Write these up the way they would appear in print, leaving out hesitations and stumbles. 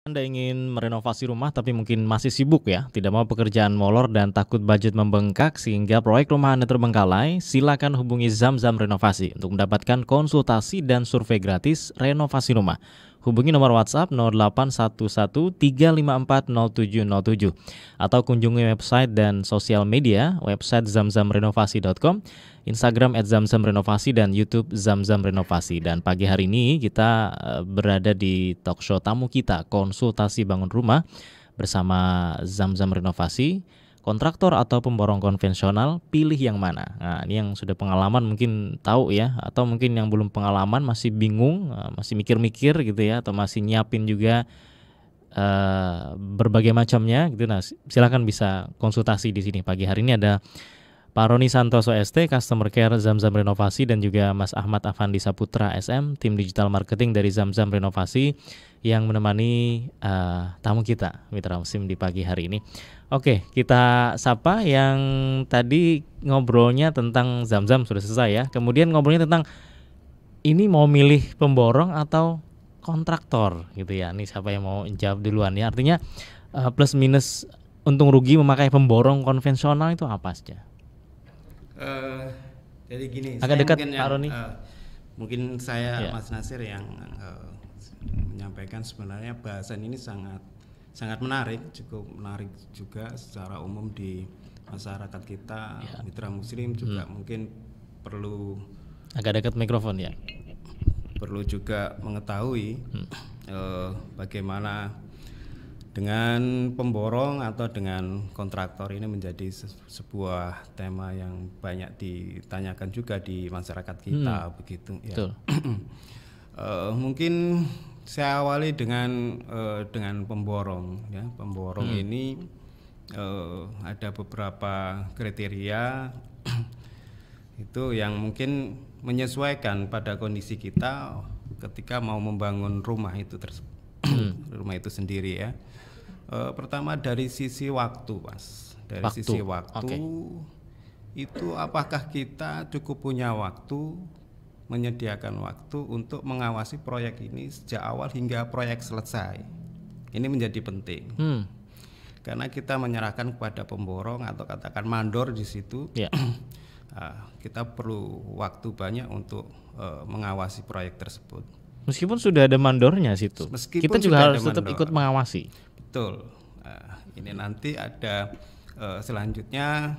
Anda ingin merenovasi rumah tapi mungkin masih sibuk ya, tidak mau pekerjaan molor dan takut budget membengkak sehingga proyek rumah Anda terbengkalai, silakan hubungi Zamzam Renovasi untuk mendapatkan konsultasi dan survei gratis renovasi rumah. Hubungi nomor WhatsApp 0811 3540707 atau kunjungi website dan sosial media website zamzamrenovasi.com, Instagram @zamzamrenovasi dan YouTube Zamzam Renovasi. Dan pagi hari ini kita berada di talk show tamu kita, konsultasi bangun rumah bersama Zamzam Renovasi. Kontraktor atau pemborong konvensional, pilih yang mana? Nah, ini yang sudah pengalaman mungkin tahu ya, atau mungkin yang belum pengalaman masih bingung, masih mikir-mikir gitu ya, atau masih nyiapin juga berbagai macamnya gitu. Nah, silakan bisa konsultasi di sini. Pagi hari ini ada Pak Roni Santoso ST, Customer Care Zamzam Renovasi, dan juga Mas Ahmad Afandi Saputra SM, tim digital marketing dari Zamzam Renovasi yang menemani tamu kita, Mitra Musim, di pagi hari ini. Oke, kita sapa yang tadi ngobrolnya tentang Zamzam sudah selesai ya. Kemudian ngobrolnya tentang ini mau milih pemborong atau kontraktor gitu ya. Ini siapa yang mau jawab duluan ya? Artinya plus minus untung rugi memakai pemborong konvensional itu apa saja? Jadi gini, agak saya dekat mungkin Pak Roni. Mungkin saya Ya. Mas Nasir yang menyampaikan sebenarnya bahasan ini sangat menarik, cukup menarik juga secara umum di masyarakat kita, Ya. mitra muslim juga mungkin perlu Agak dekat mikrofon ya. perlu juga mengetahui bagaimana dengan pemborong atau dengan kontraktor ini menjadi sebuah tema yang banyak ditanyakan juga di masyarakat kita, begitu ya. Betul. Mungkin saya awali dengan pemborong ya. Pemborong ini ada beberapa kriteria itu yang mungkin menyesuaikan pada kondisi kita ketika mau membangun rumah itu rumah itu sendiri ya. Pertama dari sisi waktu, Mas. Dari sisi waktu itu apakah kita cukup punya waktu, menyediakan waktu untuk mengawasi proyek ini sejak awal hingga proyek selesai. Ini menjadi penting. Karena kita menyerahkan kepada pemborong atau katakan mandor di situ. Ya. Kita perlu waktu banyak untuk mengawasi proyek tersebut. Meskipun sudah ada mandornya situ, kita juga harus tetap ikut mengawasi. Betul. Ini nanti ada selanjutnya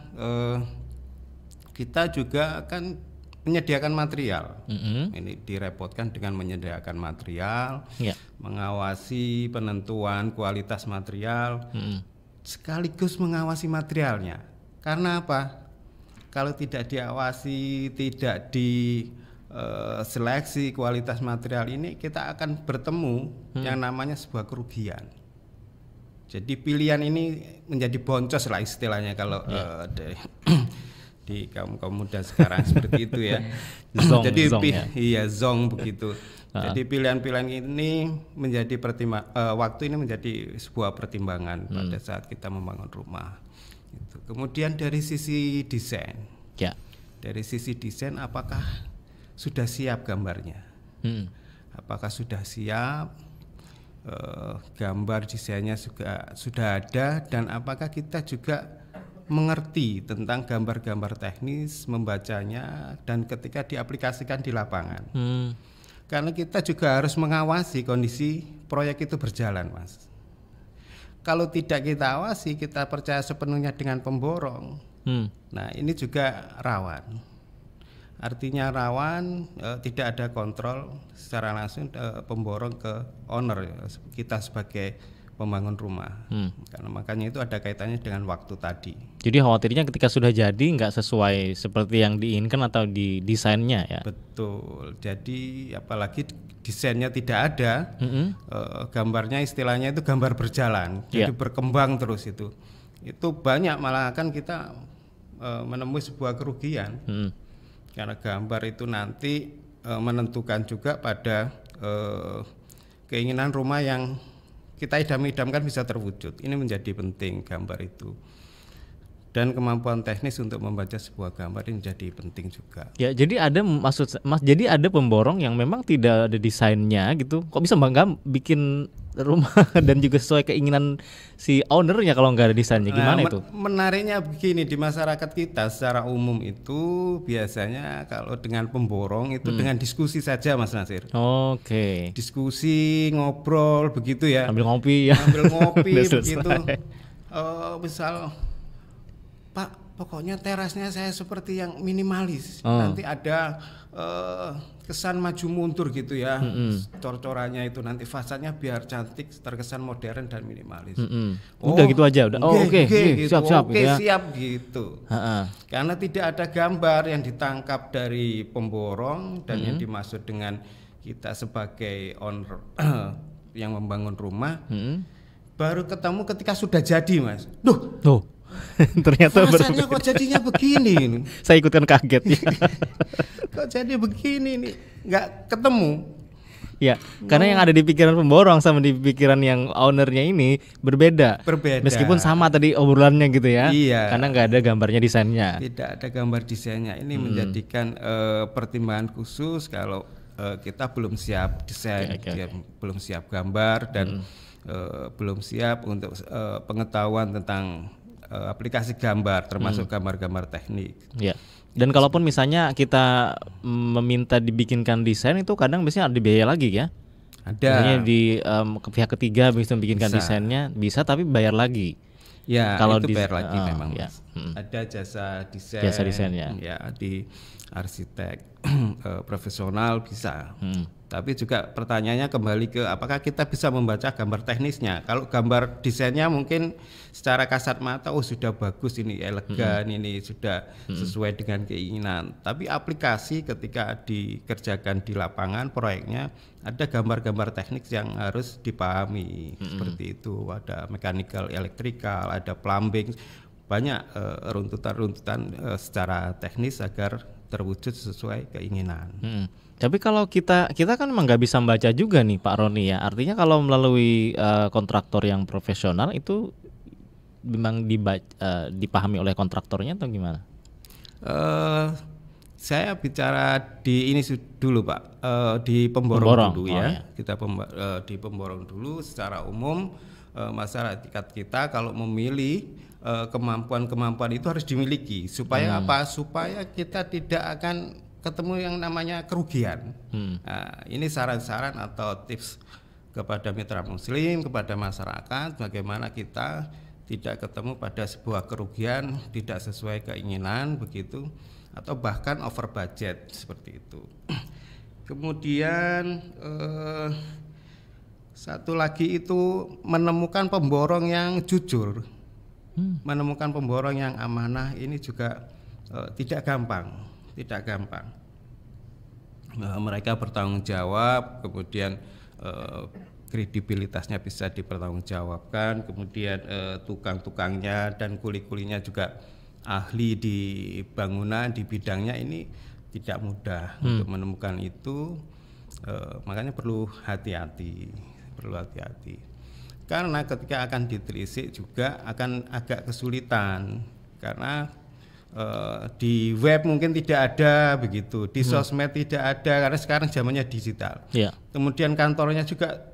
kita juga akan menyediakan material. Ini direpotkan dengan menyediakan material, mengawasi penentuan kualitas material, sekaligus mengawasi materialnya. Karena apa? Kalau tidak diawasi, tidak diseleksi kualitas material ini, kita akan bertemu yang namanya sebuah kerugian. Jadi pilihan ini menjadi boncos lah istilahnya kalau di kaum muda sekarang seperti itu ya. Jadi zong begitu. Jadi pilihan-pilihan ini menjadi waktu ini menjadi sebuah pertimbangan pada saat kita membangun rumah. Kemudian dari sisi desain, dari sisi desain apakah sudah siap gambarnya? Apakah sudah siap? Gambar desainnya juga sudah ada, dan apakah kita juga mengerti tentang gambar-gambar teknis, membacanya, dan ketika diaplikasikan di lapangan. Karena kita juga harus mengawasi kondisi proyek itu berjalan, Mas. Kalau tidak kita awasi, kita percaya sepenuhnya dengan pemborong. Nah, ini juga rawan. Artinya rawan, tidak ada kontrol secara langsung pemborong ke owner kita sebagai pembangun rumah. Karena makanya itu ada kaitannya dengan waktu tadi. Jadi khawatirnya ketika sudah jadi nggak sesuai seperti yang diinginkan atau di desainnya ya. Betul. Jadi apalagi desainnya tidak ada, gambarnya istilahnya itu gambar berjalan, jadi berkembang terus itu banyak malah akan kita menemui sebuah kerugian. Karena gambar itu nanti menentukan juga pada keinginan rumah yang kita idam-idamkan bisa terwujud. Ini menjadi penting gambar itu. dan kemampuan teknis untuk membaca sebuah gambar ini jadi penting juga. Ya, jadi ada jadi ada pemborong yang memang tidak ada desainnya gitu. Kok bisa bangga bikin rumah dan juga sesuai keinginan si ownernya kalau nggak ada desainnya, gimana itu? Menariknya begini, di masyarakat kita secara umum itu biasanya kalau dengan pemborong itu dengan diskusi saja, Mas Nasir. Oke. Diskusi, ngobrol begitu ya. Ambil ngopi ya. Ambil ngopi Udah begitu. selesai. Misal, Pak, pokoknya terasnya saya seperti yang minimalis. Oh. Nanti ada kesan maju mundur gitu ya. Cor-corannya itu nanti fasadnya biar cantik, terkesan modern dan minimalis. Udah gitu aja, udah. Oh, oke, gitu. siap Oke, gitu ya. siap gitu. Karena tidak ada gambar yang ditangkap dari pemborong dan yang dimaksud dengan kita sebagai owner yang membangun rumah. Baru ketemu ketika sudah jadi, Mas. Tuh. Ternyata fasadnya kok jadinya begini. Saya ikutkan kaget ya. Kok jadi begini nih, nggak ketemu. Ya, karena yang ada di pikiran pemborong sama di pikiran yang ownernya ini berbeda. Meskipun sama tadi obrolannya gitu ya. Iya. Karena nggak ada gambarnya, desainnya. Tidak ada gambar desainnya. Ini menjadikan pertimbangan khusus kalau kita belum siap desain, belum siap gambar dan belum siap untuk pengetahuan tentang aplikasi gambar, termasuk gambar-gambar teknik. Ya. Dan kalaupun misalnya kita meminta dibikinkan desain itu kadang biasanya ada biaya lagi ya. Ada. Misalnya di pihak ketiga bisa membikinkan desainnya, bisa tapi bayar lagi. Ya, kalau itu bayar lagi memang. Ya. Ada jasa desain. Jasa desainnya. Ya, di arsitek profesional bisa. Tapi juga pertanyaannya kembali ke apakah kita bisa membaca gambar teknisnya. Kalau gambar desainnya mungkin secara kasat mata sudah bagus, ini elegan, ini sudah sesuai dengan keinginan. Tapi aplikasi ketika dikerjakan di lapangan proyeknya ada gambar-gambar teknik yang harus dipahami. Seperti itu, ada mechanical, electrical, ada plumbing, banyak runtutan-runtutan secara teknis agar terwujud sesuai keinginan. Tapi kalau kita kan memang nggak bisa membaca juga nih Pak Roni ya. Artinya kalau melalui kontraktor yang profesional itu memang dipahami oleh kontraktornya atau gimana? Saya bicara di ini dulu Pak, di pemborong dulu ya. Kita di pemborong dulu secara umum masyarakat kita kalau memilih kemampuan-kemampuan itu harus dimiliki supaya apa? Supaya kita tidak akan ketemu yang namanya kerugian. Nah, ini saran-saran atau tips kepada mitra muslim, kepada masyarakat, bagaimana kita tidak ketemu pada sebuah kerugian tidak sesuai keinginan begitu, atau bahkan over budget seperti itu. Kemudian satu lagi itu menemukan pemborong yang jujur, menemukan pemborong yang amanah ini juga tidak gampang. Mereka bertanggung jawab, kemudian kredibilitasnya bisa dipertanggungjawabkan, kemudian tukang-tukangnya dan kuli-kulinya juga ahli di bangunan, di bidangnya, ini tidak mudah untuk menemukan itu. Makanya perlu hati-hati. Karena ketika akan ditelisik juga akan agak kesulitan karena di web mungkin tidak ada begitu, di sosmed tidak ada karena sekarang zamannya digital. Kemudian kantornya juga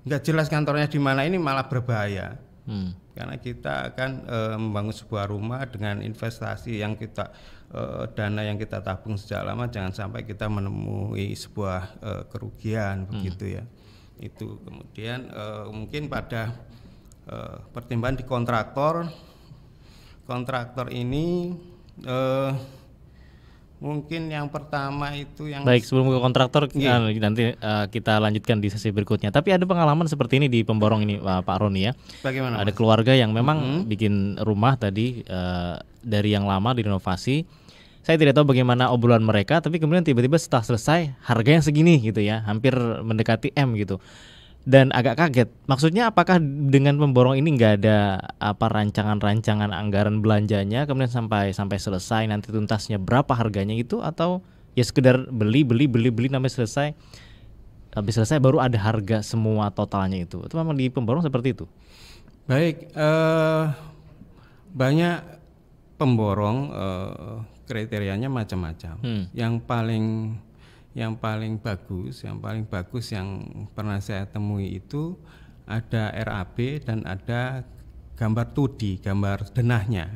nggak jelas kantornya di mana, ini malah berbahaya. Karena kita akan membangun sebuah rumah dengan investasi yang kita dana yang kita tabung sejak lama, jangan sampai kita menemui sebuah kerugian begitu ya. Itu kemudian mungkin pada pertimbangan di kontraktor ini mungkin yang pertama itu yang baik, sebelum ke kontraktor nanti kita lanjutkan di sesi berikutnya. Tapi ada pengalaman seperti ini di pemborong ini Pak Roni ya. Bagaimana? Ada keluarga yang memang bikin rumah tadi dari yang lama direnovasi. Saya tidak tahu bagaimana obrolan mereka, tapi kemudian tiba-tiba setelah selesai harganya segini gitu ya, hampir mendekati M gitu. Dan agak kaget. Maksudnya apakah dengan pemborong ini nggak ada rancangan-rancangan anggaran belanjanya kemudian sampai selesai nanti tuntasnya berapa harganya gitu, atau ya sekedar beli sampai selesai, habis selesai baru ada harga semua totalnya itu. Itu memang di pemborong seperti itu. Baik, banyak pemborong kriterianya macam-macam. Yang paling bagus yang pernah saya temui itu ada RAB dan ada gambar 2D, gambar denahnya.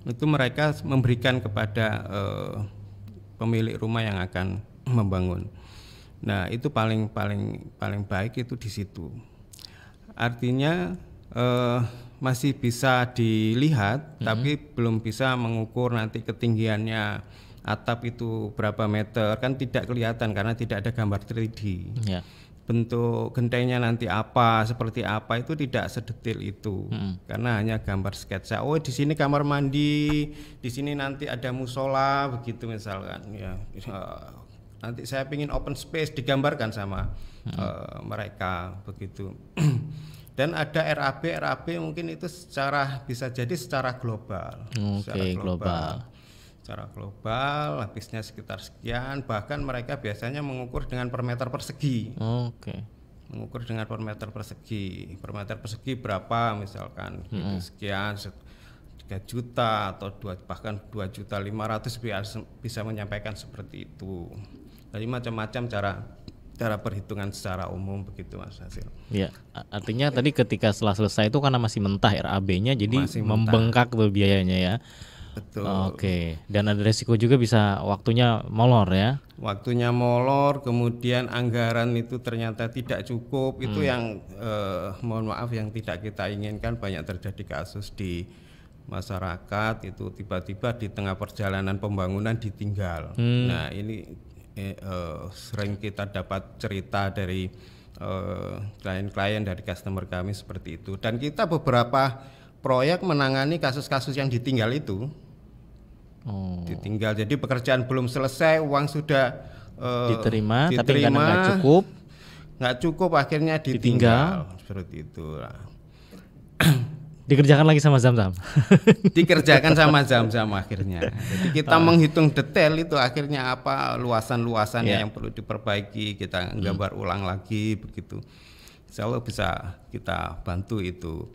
Itu mereka memberikan kepada pemilik rumah yang akan membangun. Nah, itu paling baik itu di situ. Artinya masih bisa dilihat, tapi belum bisa mengukur nanti ketinggiannya atap itu berapa meter, kan tidak kelihatan karena tidak ada gambar 3D. Ya. Bentuk gentengnya nanti apa, seperti apa itu tidak sedetil itu, karena hanya gambar sketsa. Oh, di sini kamar mandi, di sini nanti ada musola, begitu misalkan. Ya, nanti saya ingin open space digambarkan sama mereka, begitu. Dan ada RAB mungkin itu bisa jadi secara global. Secara global, habisnya sekitar sekian, bahkan mereka biasanya mengukur dengan per meter persegi. Mengukur dengan per meter persegi berapa misalkan, gitu, sekian 3 juta atau bahkan 2.500.000 bisa menyampaikan seperti itu. Jadi macam-macam cara perhitungan secara umum, begitu Mas Hasil. Ya, artinya tadi ketika setelah selesai itu karena masih mentah RAB-nya, jadi membengkak tuh biayanya ya. Betul. Dan ada resiko juga bisa waktunya molor ya. Waktunya molor, kemudian anggaran itu ternyata tidak cukup. Itu yang mohon maaf yang tidak kita inginkan, banyak terjadi kasus di masyarakat itu tiba-tiba di tengah perjalanan pembangunan ditinggal. Nah, ini sering kita dapat cerita dari klien-klien dari customer kami seperti itu. Dan kita beberapa proyek menangani kasus-kasus yang ditinggal itu. Ditinggal, jadi pekerjaan belum selesai, uang sudah diterima, tapi nggak cukup, akhirnya ditinggal. Seperti itu. Dikerjakan lagi sama Zamzam. Dikerjakan sama Zamzam akhirnya. Jadi kita menghitung detail itu akhirnya apa luasan-luasannya yang perlu diperbaiki, kita gambar ulang lagi, begitu. Insya Allah bisa kita bantu itu.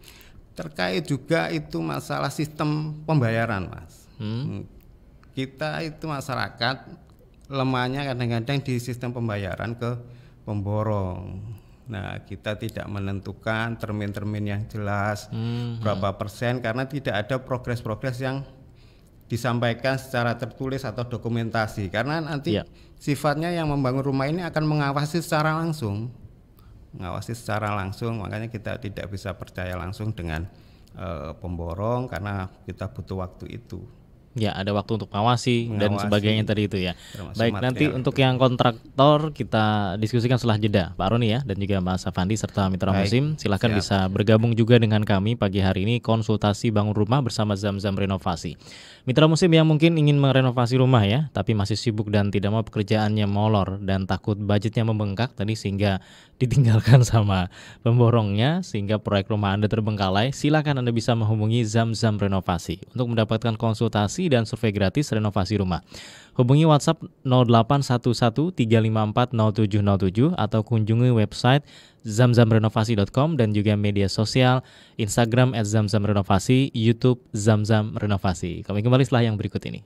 Terkait juga itu masalah sistem pembayaran, Mas. Kita itu masyarakat lemahnya kadang-kadang di sistem pembayaran ke pemborong. Nah, kita tidak menentukan termin-termin yang jelas berapa persen, karena tidak ada progres-progres yang disampaikan secara tertulis atau dokumentasi. Karena nanti sifatnya yang membangun rumah ini akan mengawasi secara langsung. Makanya kita tidak bisa percaya langsung dengan pemborong karena kita butuh waktu itu. Ya, ada waktu untuk mengawasi dan sebagainya tadi itu ya. Baik, nanti untuk yang kontraktor kita diskusikan setelah jeda, Pak Roni ya, dan juga Mas Afandi serta Mitra Musim. Silakan bisa bergabung juga dengan kami pagi hari ini konsultasi bangun rumah bersama Zamzam Renovasi. Mitra Musim yang mungkin ingin merenovasi rumah ya, tapi masih sibuk dan tidak mau pekerjaannya molor dan takut budgetnya membengkak tadi sehingga ditinggalkan sama pemborongnya sehingga proyek rumah Anda terbengkalai, silakan Anda bisa menghubungi Zamzam Renovasi untuk mendapatkan konsultasi dan survei gratis renovasi rumah. Hubungi WhatsApp 0811-354-0707 atau kunjungi website zamzamrenovasi.com dan juga media sosial Instagram @zamzamrenovasi, YouTube Zamzam Renovasi. Kami kembali setelah yang berikut ini.